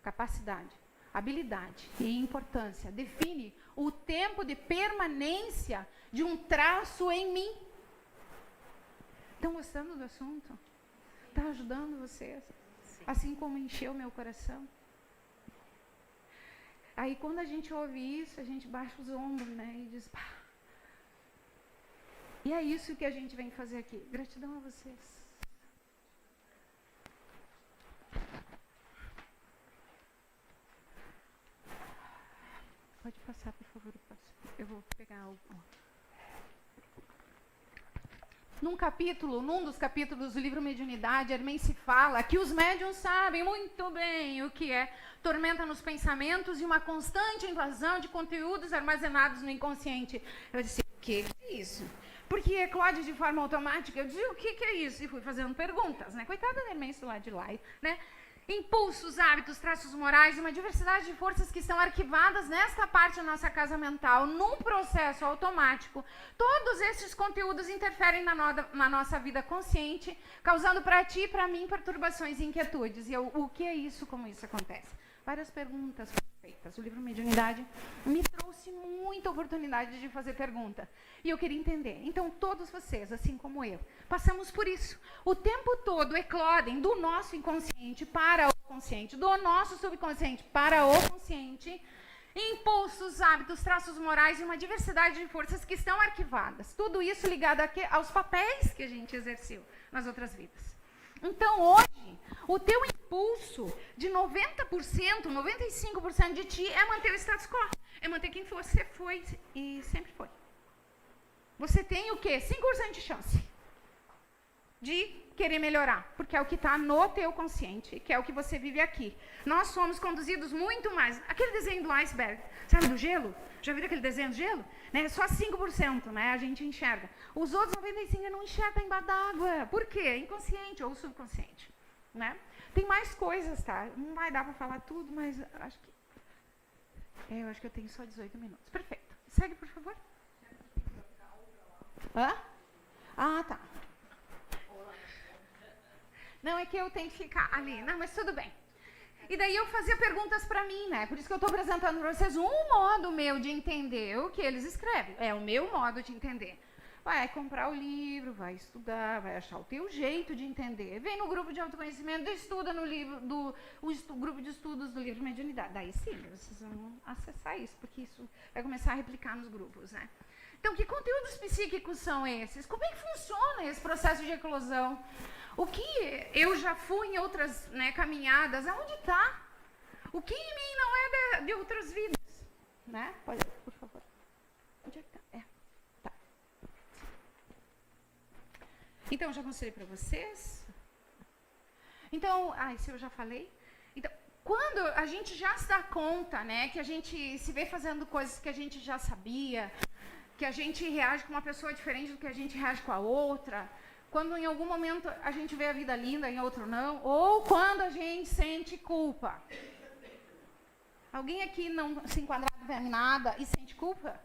capacidade, habilidade e importância define o tempo de permanência de um traço em mim. Estão gostando do assunto? Está ajudando vocês? Sim. Assim como encheu meu coração. Aí quando a gente ouve isso, a gente baixa os ombros, né? E diz, pá. E é isso que a gente vem fazer aqui. Gratidão a vocês. Pode passar, por favor. Eu vou pegar algo. Num dos capítulos do livro Mediunidade, Hermence fala que os médiuns sabem muito bem o que é tormenta nos pensamentos e uma constante invasão de conteúdos armazenados no inconsciente. Eu disse, o que é isso? Porque eclode de forma automática. Eu disse, o que é isso? E fui fazendo perguntas, né? Coitada da Hermence do lado de lá, né? Impulsos, hábitos, traços morais, uma diversidade de forças que estão arquivadas nesta parte da nossa casa mental, num processo automático. Todos esses conteúdos interferem na nossa vida consciente, causando para ti e para mim perturbações e inquietudes. E o que é isso, como isso acontece? Várias perguntas feitas. O livro Mediunidade me trouxe muita oportunidade de fazer pergunta. E eu queria entender. Então, todos vocês, assim como eu, passamos por isso. O tempo todo eclodem do nosso inconsciente para o consciente, do nosso subconsciente para o consciente, impulsos, hábitos, traços morais e uma diversidade de forças que estão arquivadas. Tudo isso ligado aos papéis que a gente exerceu nas outras vidas. Então, hoje, o teu impulso de 90%, 95% de ti é manter o status quo. É manter quem você foi e sempre foi. Você tem o quê? 5% de chance de querer melhorar, porque é o que está no teu consciente, que é o que você vive aqui. Nós somos conduzidos muito mais. Aquele desenho do iceberg, sabe, do gelo? Já viram aquele desenho do gelo? Né? Só 5%, né, a gente enxerga. Os outros 95% não enxergam embaixo d'água. Por quê? Inconsciente ou subconsciente. Né? Tem mais coisas, tá? Não vai dar para falar tudo, mas eu acho que eu tenho só 18 minutos. Perfeito. Segue, por favor. Hã? Ah, tá. Não, é que eu tenho que ficar ali. Não, mas tudo bem. E daí eu fazia perguntas para mim, né? Por isso que eu estou apresentando para vocês um modo meu de entender o que eles escrevem. É o meu modo de entender. Vai comprar o livro, vai estudar, vai achar o teu jeito de entender. Vem no grupo de autoconhecimento, estuda no livro grupo de estudos do livro Mediunidade. Daí sim, vocês vão acessar isso, porque isso vai começar a replicar nos grupos, né? Então, que conteúdos psíquicos são esses? Como é que funciona esse processo de eclosão? O que eu já fui em outras, né, caminhadas, aonde está? O que em mim não é de outras vidas? Né? Pode, por favor. Onde é que está? Tá. Então, eu já mostrei para vocês. Então, isso eu já falei. Então, quando a gente já se dá conta, né, que a gente se vê fazendo coisas que a gente já sabia, que a gente reage com uma pessoa diferente do que a gente reage com a outra, quando em algum momento a gente vê a vida linda, em outro não, ou quando a gente sente culpa. Alguém aqui não se enquadrado em nada e sente culpa?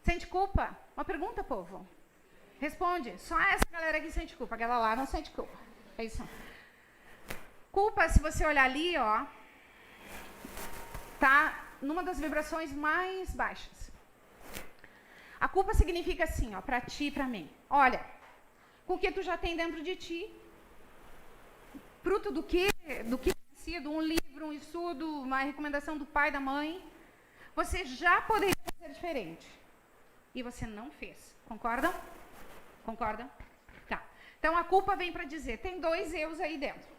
Sente culpa? Uma pergunta, povo. Responde. Só essa galera aqui sente culpa, aquela lá não sente culpa. É isso. Culpa, se você olhar ali, ó, tá numa das vibrações mais baixas. A culpa significa assim, ó, para ti e para mim. Olha, com o que tu já tem dentro de ti, fruto do que tem sido um livro, um estudo, uma recomendação do pai, da mãe, você já poderia fazer diferente. E você não fez. Concordam? Concordam? Tá. Então a culpa vem para dizer, tem 2 eus aí dentro.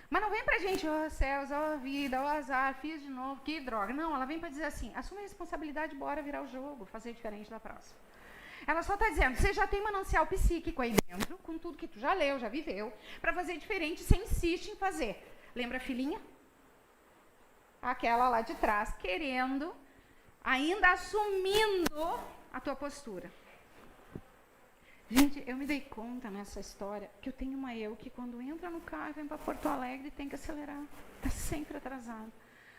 Mas não vem pra gente, ó céus, ó vida, ó azar, fiz de novo, que droga. Não, ela vem pra dizer assim, assume a responsabilidade, bora virar o jogo, fazer diferente da próxima. Ela só tá dizendo, você já tem manancial psíquico aí dentro, com tudo que tu já leu, já viveu, pra fazer diferente, você insiste em fazer. Lembra a filhinha? Aquela lá de trás, querendo, ainda assumindo a tua postura. Gente, eu me dei conta nessa história que eu tenho uma eu que quando entra no carro e vem para Porto Alegre tem que acelerar. Está sempre atrasado.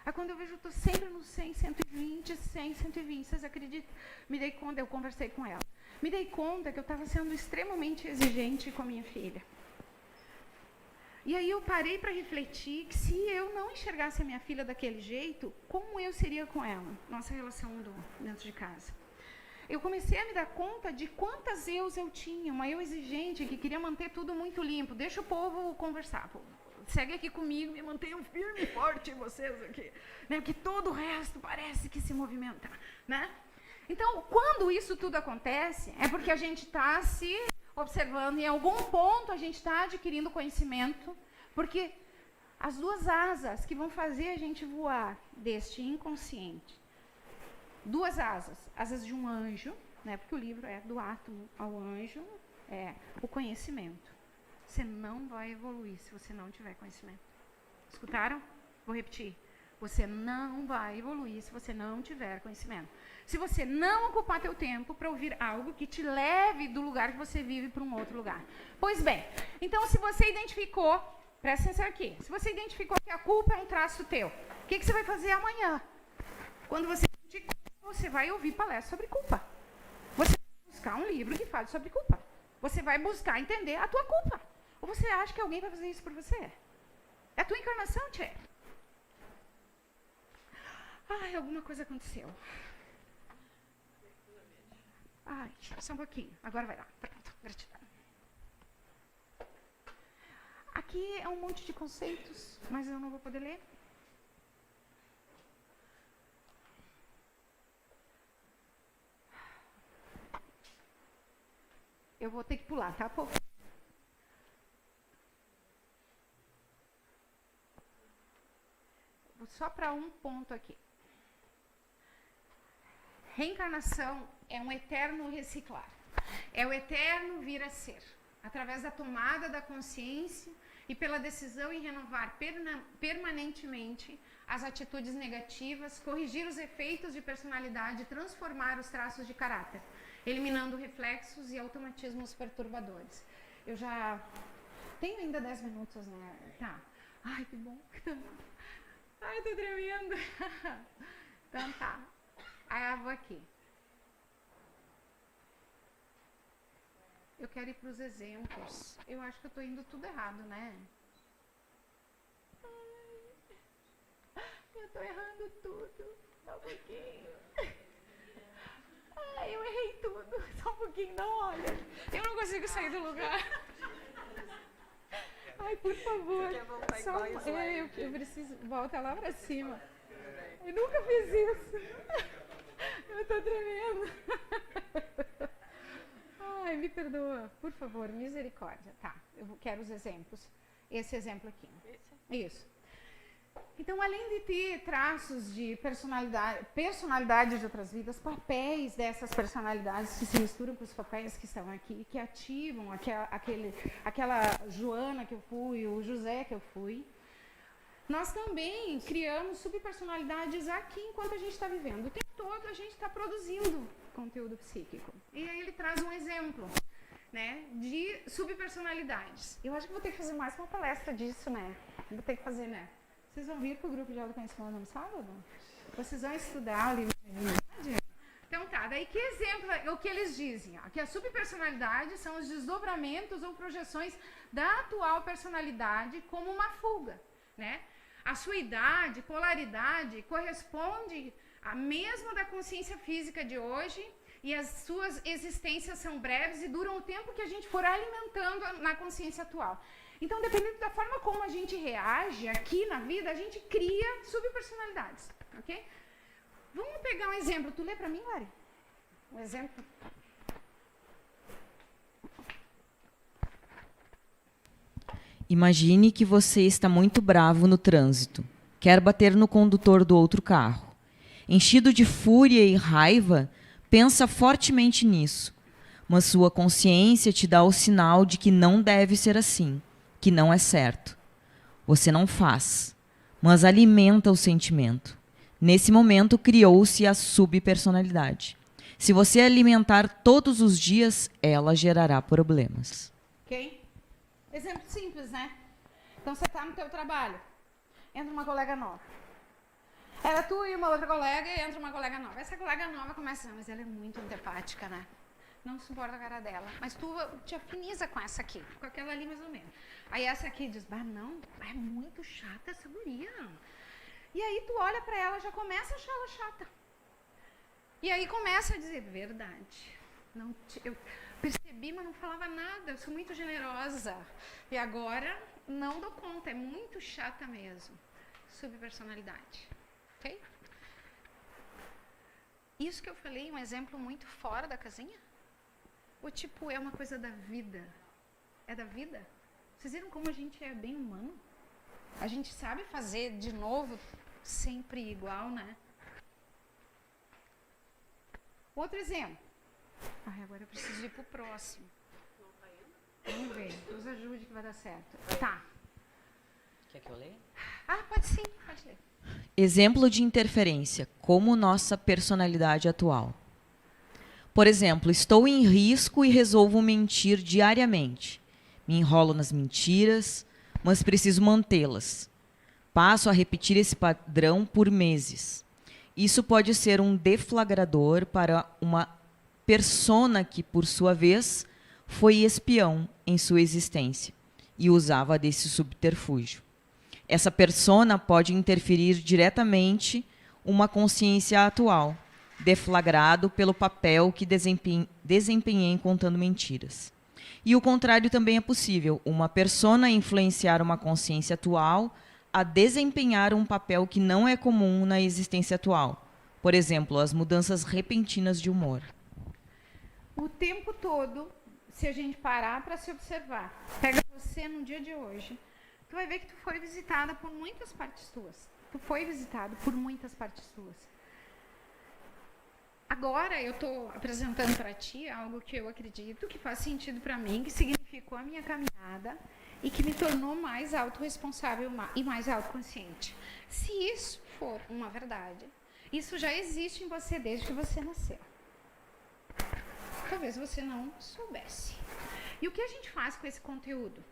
Aí quando eu vejo, eu estou sempre no 100, 120, 100, 120. Vocês acreditam? Me dei conta, eu conversei com ela. Me dei conta que eu estava sendo extremamente exigente com a minha filha. E aí eu parei para refletir que se eu não enxergasse a minha filha daquele jeito, como eu seria com ela? Nossa relação dentro de casa. eu comecei a me dar conta de quantas eus eu tinha, uma eu exigente, que queria manter tudo muito limpo. Deixa o povo conversar, povo. Segue aqui comigo, me mantenham firme e forte vocês aqui. Né? Porque todo o resto parece que se movimenta. Né? Então, quando isso tudo acontece, é porque a gente está se observando, em algum ponto a gente está adquirindo conhecimento, porque as duas asas que vão fazer a gente voar deste inconsciente, duas asas de um anjo, né? Porque o livro é do átomo ao anjo, é o conhecimento. Você não vai evoluir se você não tiver conhecimento. Escutaram? Vou repetir. Você não vai evoluir se você não tiver conhecimento. Se você não ocupar teu tempo para ouvir algo que te leve do lugar que você vive para um outro lugar. Pois bem, então se você identificou, presta atenção aqui, se você identificou que a culpa é um traço teu, o que você vai fazer amanhã? Quando você sentir culpa, você vai ouvir palestra sobre culpa. Você vai buscar um livro que fale sobre culpa. Você vai buscar entender a tua culpa. Ou você acha que alguém vai fazer isso por você? É a tua encarnação, tchê. Ai, alguma coisa aconteceu. Ai, só um pouquinho. Agora vai lá. Pronto, gratidão. Aqui é um monte de conceitos, mas eu não vou poder ler. Eu vou ter que pular, tá, povo? Só para um ponto aqui. Reencarnação é um eterno reciclar. É o eterno vir a ser. Através da tomada da consciência e pela decisão em renovar permanentemente as atitudes negativas, corrigir os efeitos de personalidade, transformar os traços de caráter, eliminando reflexos e automatismos perturbadores. Eu já tenho ainda 10 minutos, né? Tá. Ai, que bom. Ai, tô tremendo. Então tá. Aí eu vou aqui. Eu quero ir para os exemplos. Eu acho que eu tô indo tudo errado, né? Ai, eu tô errando tudo. Só um pouquinho. Ai, eu errei tudo. Só um pouquinho, não olha. Eu não consigo sair do lugar. Ai, por favor. Você quer voltar igual eu preciso. Volta lá pra cima. Eu nunca fiz isso. Eu tô tremendo. Ai, me perdoa. Por favor, misericórdia. Tá, eu quero os exemplos. Esse exemplo aqui. Isso. Então, além de ter traços de personalidade de outras vidas, papéis dessas personalidades que se misturam com os papéis que estão aqui, que ativam aquela Joana que eu fui, o José que eu fui, nós também criamos subpersonalidades aqui enquanto a gente está vivendo. O tempo todo a gente está produzindo conteúdo psíquico. E aí ele traz um exemplo, né, de subpersonalidades. Eu acho que vou ter que fazer mais uma palestra disso, né? Vou ter que fazer, né? Vocês vão vir para o grupo de autoconhecimento no sábado? Vocês vão estudar o livro de mediunidade? Então tá, daí que exemplo é o que eles dizem? Que as subpersonalidades são os desdobramentos ou projeções da atual personalidade como uma fuga, né? A sua idade, polaridade, corresponde à mesma da consciência física de hoje e as suas existências são breves e duram o tempo que a gente for alimentando na consciência atual. Então, dependendo da forma como a gente reage aqui na vida, a gente cria subpersonalidades, ok? Vamos pegar um exemplo. Tu lê para mim, Lari? Um exemplo? Imagine que você está muito bravo no trânsito. Quer bater no condutor do outro carro. Enchido de fúria e raiva, pensa fortemente nisso. Mas sua consciência te dá o sinal de que não deve ser assim, que não é certo. Você não faz, mas alimenta o sentimento. Nesse momento, criou-se a subpersonalidade. Se você alimentar todos os dias, ela gerará problemas. Ok? Exemplo simples, né? Então, você está no teu trabalho, entra uma colega nova. Era tu e uma outra colega e entra uma colega nova. Essa colega nova começa, mas ela é muito antipática, né? Não suporta a cara dela. Mas tu te afiniza com essa aqui, com aquela ali mais ou menos. Aí essa aqui diz, não, é muito chata essa guria. E aí tu olha pra ela, já começa a achar ela chata. E aí começa a dizer, verdade. Eu percebi, mas não falava nada, eu sou muito generosa. E agora não dou conta, é muito chata mesmo. Subpersonalidade. Ok? Isso que eu falei, um exemplo muito fora da casinha? Ou tipo, é uma coisa da vida? É da vida? Vocês viram como a gente é bem humano? A gente sabe fazer de novo, sempre igual, né? Outro exemplo. Ai, agora eu preciso ir pro próximo. Vamos ver, nos ajude que vai dar certo. Tá. Quer que eu leia? Ah, pode sim, pode ler. Exemplo de interferência, como nossa personalidade atual. Por exemplo, estou em risco e resolvo mentir diariamente. Me enrolo nas mentiras, mas preciso mantê-las. Passo a repetir esse padrão por meses. Isso pode ser um deflagrador para uma persona que, por sua vez, foi espião em sua existência e usava desse subterfúgio. Essa persona pode interferir diretamente uma consciência atual, deflagrado pelo papel que desempenhei contando mentiras. E o contrário também é possível, uma persona influenciar uma consciência atual a desempenhar um papel que não é comum na existência atual. Por exemplo, as mudanças repentinas de humor. O tempo todo, se a gente parar para se observar, pega você no dia de hoje, tu vai ver que tu foi visitada por muitas partes tuas. Tu foi visitado por muitas partes tuas. Agora eu estou apresentando para ti algo que eu acredito que faz sentido para mim, que significou a minha caminhada e que me tornou mais autorresponsável e mais autoconsciente. Se isso for uma verdade, isso já existe em você desde que você nasceu. Talvez você não soubesse. E o que a gente faz com esse conteúdo?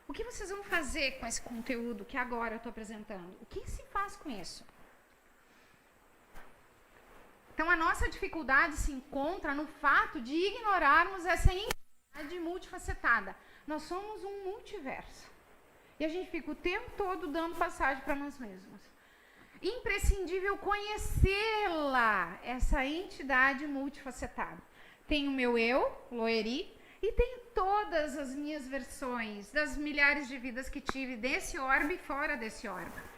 O que vocês vão fazer com esse conteúdo que agora eu estou apresentando? O que se faz com isso? Então, a nossa dificuldade se encontra no fato de ignorarmos essa entidade multifacetada. Nós somos um multiverso. E a gente fica o tempo todo dando passagem para nós mesmos. Imprescindível conhecê-la, essa entidade multifacetada. Tem o meu eu, Loeri, e tem todas as minhas versões das milhares de vidas que tive desse orbe e fora desse orbe.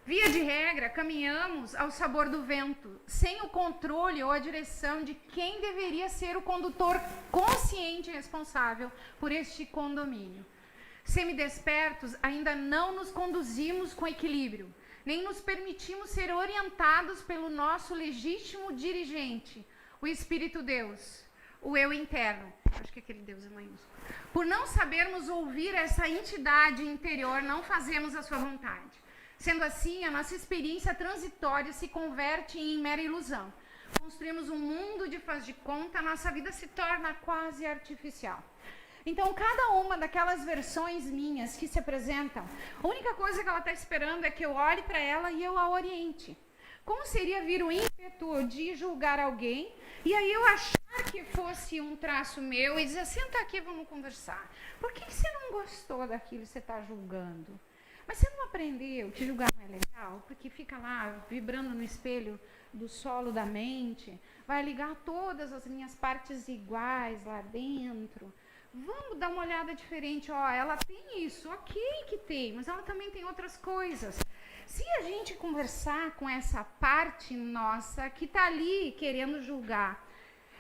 Via de regra, caminhamos ao sabor do vento, sem o controle ou a direção de quem deveria ser o condutor consciente e responsável por este condomínio. Semidespertos, ainda não nos conduzimos com equilíbrio, nem nos permitimos ser orientados pelo nosso legítimo dirigente, o Espírito Deus, o eu interno. Acho que aquele Deus é maiúsculo. Por não sabermos ouvir essa entidade interior, não fazemos a sua vontade. Sendo assim, a nossa experiência transitória se converte em mera ilusão. Construímos um mundo de faz de conta, a nossa vida se torna quase artificial. Então, cada uma daquelas versões minhas que se apresentam, a única coisa que ela está esperando é que eu olhe para ela e eu a oriente. Como seria vir o ímpeto de julgar alguém e aí eu achar que fosse um traço meu e dizer, senta aqui, vamos conversar. Por que você não gostou daquilo que você está julgando? Mas você não aprendeu que julgar não é legal? Porque fica lá vibrando no espelho do solo da mente, vai ligar todas as minhas partes iguais lá dentro. Vamos dar uma olhada diferente. Ó, ela tem isso, ok que tem, mas ela também tem outras coisas. Se a gente conversar com essa parte nossa que está ali querendo julgar,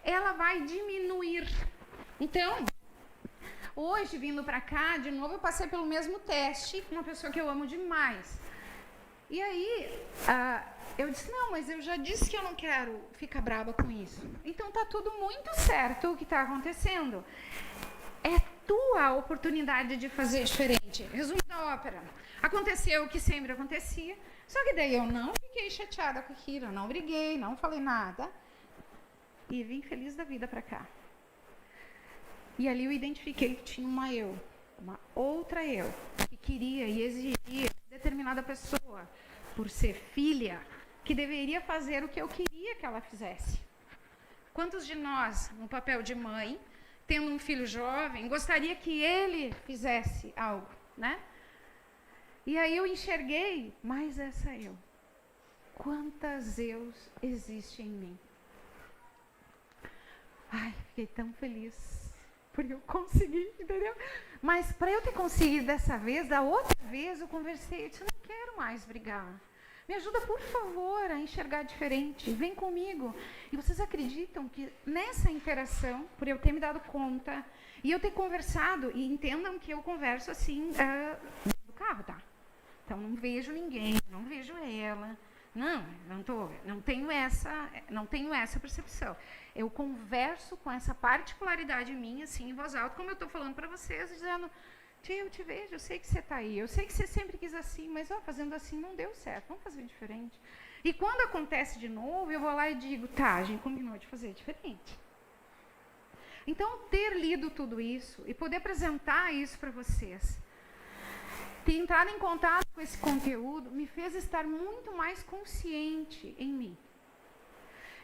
ela vai diminuir. Então, hoje, vindo para cá, de novo, eu passei pelo mesmo teste com uma pessoa que eu amo demais. E aí, eu disse, não, mas eu já disse que eu não quero ficar brava com isso. Então, tá tudo muito certo o que está acontecendo. É tua oportunidade de fazer diferente. Resumo da ópera. Aconteceu o que sempre acontecia, só que daí eu não fiquei chateada com aquilo, eu não briguei, não falei nada. E vim feliz da vida para cá. E ali eu identifiquei que tinha uma outra eu, que queria e exigia de determinada pessoa, por ser filha, que deveria fazer o que eu queria que ela fizesse. Quantos de nós, no papel de mãe, tendo um filho jovem, gostaria que ele fizesse algo, né? E aí eu enxerguei mais essa eu. quantas eus existem em mim. Ai, fiquei tão feliz por eu conseguir, entendeu? Mas para eu ter conseguido dessa vez, da outra vez eu conversei, eu disse, não quero mais brigar. Me ajuda, por favor, a enxergar diferente. Vem comigo. E vocês acreditam que nessa interação, por eu ter me dado conta, e eu ter conversado, e entendam que eu converso assim, do carro, tá? Então, não vejo ninguém, não vejo ela. Não tenho essa percepção. Eu converso com essa particularidade minha, assim, em voz alta, como eu estou falando para vocês, dizendo... Tia, eu te vejo, eu sei que você está aí, eu sei que você sempre quis assim, mas fazendo assim não deu certo, vamos fazer diferente. E quando acontece de novo, eu vou lá e digo, tá, a gente combinou de fazer diferente. Então, ter lido tudo isso e poder apresentar isso para vocês, ter entrado em contato com esse conteúdo, me fez estar muito mais consciente em mim.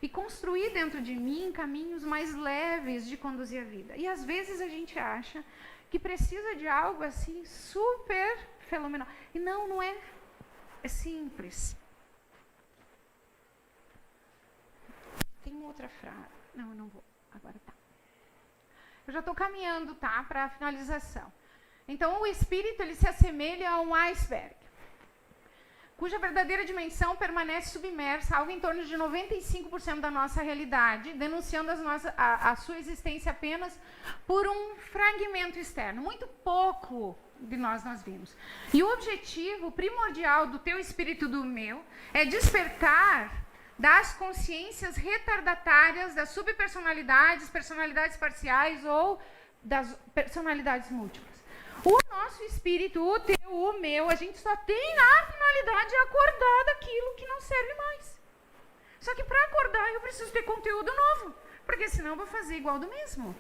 E construir dentro de mim caminhos mais leves de conduzir a vida. E às vezes a gente acha que precisa de algo assim super fenomenal. E não é. É simples. Tem uma outra frase. Não, eu não vou. Agora tá. Eu já estou caminhando, tá? Para a finalização. Então, o espírito, ele se assemelha a um iceberg, cuja verdadeira dimensão permanece submersa, algo em torno de 95% da nossa realidade, denunciando a sua existência apenas por um fragmento externo. Muito pouco de nós vimos. E o objetivo primordial do teu espírito do meu é despertar das consciências retardatárias, das subpersonalidades, personalidades parciais ou das personalidades múltiplas. O nosso espírito, o teu, o meu, a gente só tem a finalidade de acordar daquilo que não serve mais. Só que para acordar eu preciso ter conteúdo novo, porque senão eu vou fazer igual do mesmo.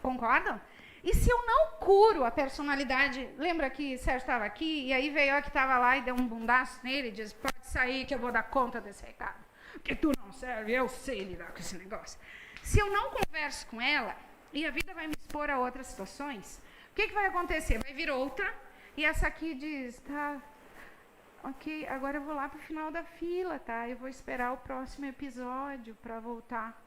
Concordam? E se eu não curo a personalidade, lembra que Sérgio estava aqui, e aí veio a que estava lá e deu um bundaço nele e disse, pode sair que eu vou dar conta desse recado. Porque tu não serve, eu sei lidar com esse negócio. Se eu não converso com ela, e a vida vai me expor a outras situações, o que vai acontecer? Vai vir outra, e essa aqui diz, tá, ok, agora eu vou lá para o final da fila, tá? Eu vou esperar o próximo episódio para voltar.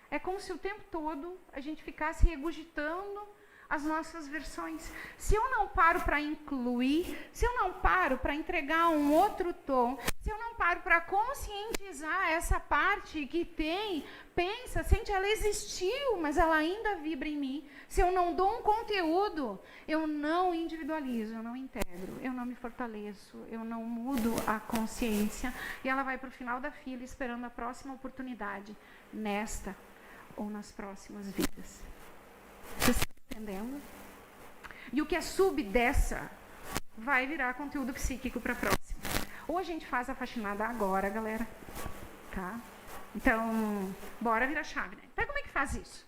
É como se o tempo todo a gente ficasse regurgitando as nossas versões. Se eu não paro para incluir, se eu não paro para entregar um outro tom, se eu não paro para conscientizar essa parte que pensa, sente, ela existiu, mas ela ainda vibra em mim. Se eu não dou um conteúdo, eu não individualizo, eu não integro, eu não me fortaleço, eu não mudo a consciência, e ela vai para o final da fila esperando a próxima oportunidade, nesta ou nas próximas vidas. Vocês estão entendendo? E o que é sub dessa vai virar conteúdo psíquico para a próxima. Ou a gente faz a faxinada agora, galera, tá? Então, bora virar chave, né? Então, como é que faz isso?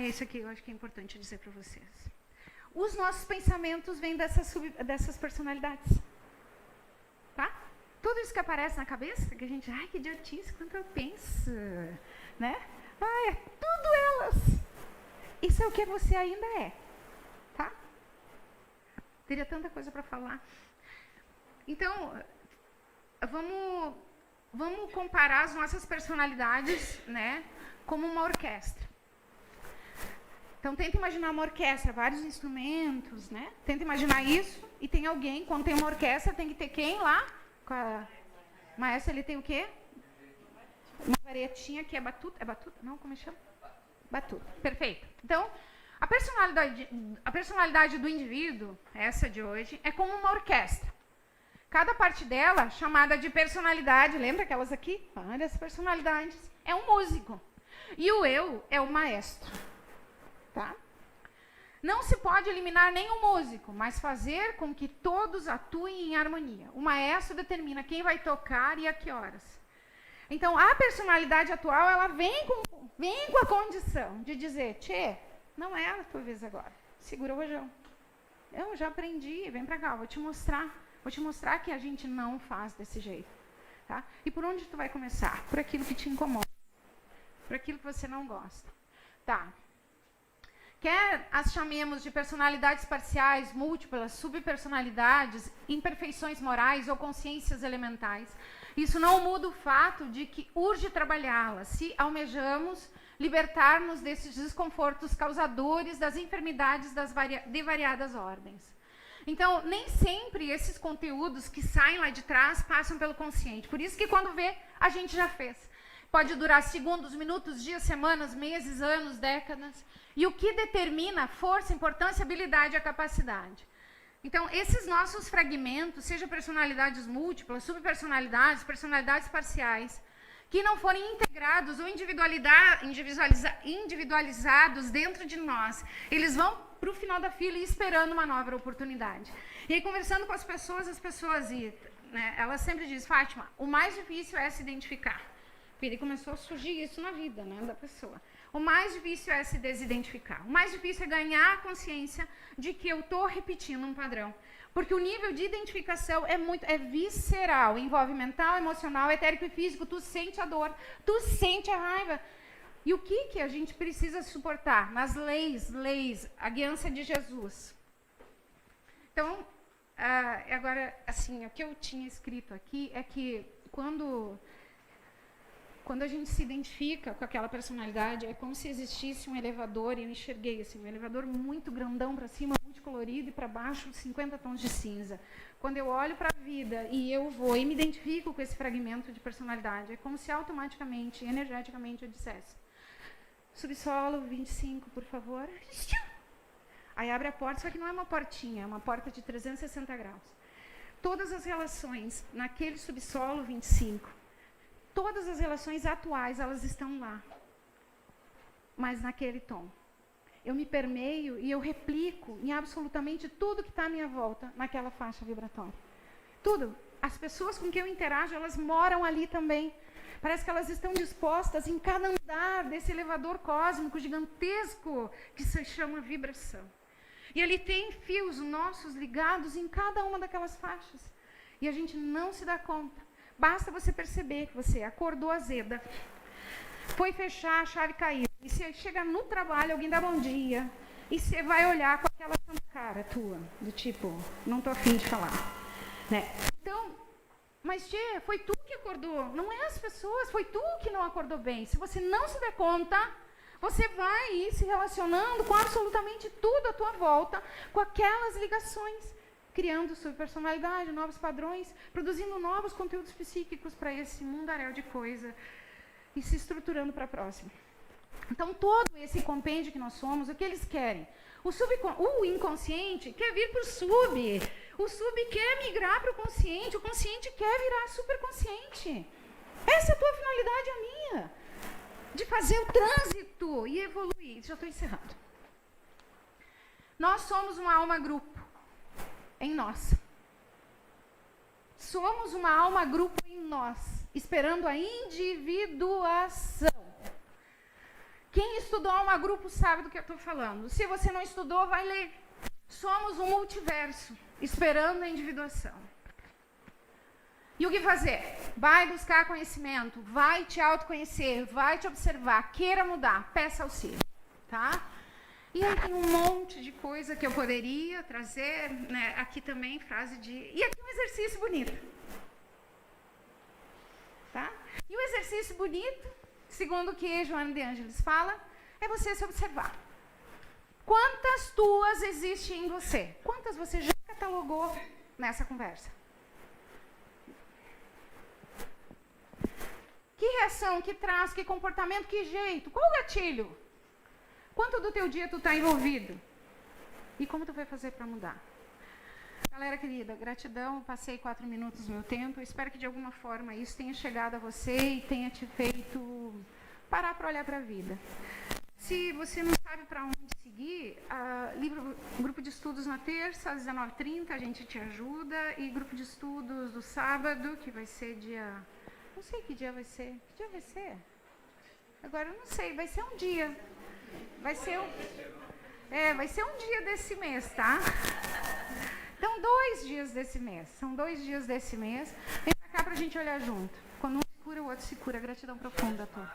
Isso aqui eu acho que é importante dizer para vocês. Os nossos pensamentos vêm dessas personalidades. Tá? Tudo isso que aparece na cabeça, que a gente, que idiotice, quanto eu penso, né? É tudo elas. Isso é o que você ainda é. Tá? Teria tanta coisa para falar. Então, vamos comparar as nossas personalidades, né, como uma orquestra. Então, tenta imaginar uma orquestra, vários instrumentos, né? Tenta imaginar isso, e tem alguém, quando tem uma orquestra, tem que ter quem lá? Maestro, ele tem o quê? Uma varetinha que é batuta. É batuta? Não, como é que chama? Batuta. Perfeito. Então, a personalidade do indivíduo, essa de hoje, é como uma orquestra. Cada parte dela, chamada de personalidade, lembra aquelas aqui? Várias personalidades. É um músico. E o eu é o maestro. Tá? Não se pode eliminar nenhum músico, mas fazer com que todos atuem em harmonia. O maestro determina quem vai tocar e a que horas. Então, a personalidade atual, ela vem com a condição de dizer, tchê, não é a tua vez agora. Segura o rojão. Eu já aprendi, vem pra cá, vou te mostrar que a gente não faz desse jeito. Tá? E por onde tu vai começar? Por aquilo que te incomoda. Por aquilo que você não gosta. Tá. quer as chamemos de personalidades parciais, múltiplas, subpersonalidades, imperfeições morais ou consciências elementais, isso não muda o fato de que urge trabalhá-las se almejamos libertar-nos desses desconfortos causadores das enfermidades de variadas ordens. Então, nem sempre esses conteúdos que saem lá de trás passam pelo consciente. Por isso que quando vê, a gente já fez. Pode durar segundos, minutos, dias, semanas, meses, anos, décadas. E o que determina a força, importância, habilidade e a capacidade. Então, esses nossos fragmentos, seja personalidades múltiplas, subpersonalidades, personalidades parciais, que não forem integrados ou individualizados dentro de nós, eles vão para o final da fila e esperando uma nova oportunidade. E aí, conversando com as pessoas né, elas sempre dizem, Fátima, o mais difícil é se identificar. E começou a surgir isso na vida, né, da pessoa. O mais difícil é se desidentificar. O mais difícil é ganhar a consciência de que eu estou repetindo um padrão. Porque o nível de identificação é visceral, envolve mental, emocional, etérico e físico. Tu sente a dor, tu sente a raiva. E o que a gente precisa suportar? Nas leis, a guiança de Jesus. Então, agora, assim, o que eu tinha escrito aqui é que quando a gente se identifica com aquela personalidade, é como se existisse um elevador, e eu enxerguei assim, um elevador muito grandão para cima, muito colorido, e para baixo 50 tons de cinza. Quando eu olho para a vida e eu vou e me identifico com esse fragmento de personalidade, é como se automaticamente, energeticamente, eu dissesse, subsolo 25, por favor. Aí abre a porta, só que não é uma portinha, é uma porta de 360 graus. Todas as relações naquele subsolo 25, todas as relações atuais, elas estão lá, mas naquele tom. Eu me permeio e eu replico em absolutamente tudo que está à minha volta, naquela faixa vibratória. Tudo. As pessoas com quem eu interajo, elas moram ali também. Parece que elas estão dispostas em cada andar desse elevador cósmico gigantesco que se chama vibração. E ali tem fios nossos ligados em cada uma daquelas faixas. E a gente não se dá conta. Basta você perceber que você acordou azeda, foi fechar, a chave caiu. E você chega no trabalho, alguém dá bom dia. E você vai olhar com aquela cara tua, do tipo, não estou afim de falar. Né? Então, mas Tchê, foi tu que acordou. Não é as pessoas, foi tu que não acordou bem. Se você não se der conta, você vai ir se relacionando com absolutamente tudo à tua volta, com aquelas ligações. Criando subpersonalidade, novos padrões, produzindo novos conteúdos psíquicos para esse mundaréu de coisa e se estruturando para a próxima. Então, todo esse compêndio que nós somos, o que eles querem? O inconsciente quer vir para o sub. O sub quer migrar para o consciente quer virar superconsciente. Essa é a tua finalidade, a minha. De fazer o trânsito e evoluir. Já estou encerrando. Nós somos uma alma-grupo. Em nós. Somos uma alma-grupo em nós, esperando a individuação. Quem estudou alma-grupo sabe do que eu estou falando. Se você não estudou, vai ler. Somos um multiverso, esperando a individuação. E o que fazer? Vai buscar conhecimento, vai te autoconhecer, vai te observar, queira mudar, peça auxílio. Tá? E aí tem um monte de coisa que eu poderia trazer, né? Aqui também, frase de... E aqui um exercício bonito. Tá? E o exercício bonito, segundo o que Joana de Ângeles fala, é você se observar. Quantas tuas existem em você? Quantas você já catalogou nessa conversa? Que reação, que traço, que comportamento, que jeito? Qual o gatilho? Quanto do teu dia tu está envolvido? E como tu vai fazer para mudar? Galera querida, gratidão. Passei 4 minutos do meu tempo. Eu espero que de alguma forma isso tenha chegado a você e tenha te feito parar para olhar para a vida. Se você não sabe para onde seguir, grupo de estudos na terça, às 19h30, a gente te ajuda. E grupo de estudos do sábado, que vai ser dia... Não sei que dia vai ser. Que dia vai ser? Agora eu não sei. Vai ser um dia. Vai ser um dia desse mês, tá? Então, 2 dias desse mês. São 2 dias desse mês. Vem pra cá pra gente olhar junto. Quando um se cura, o outro se cura. Gratidão profunda a todos.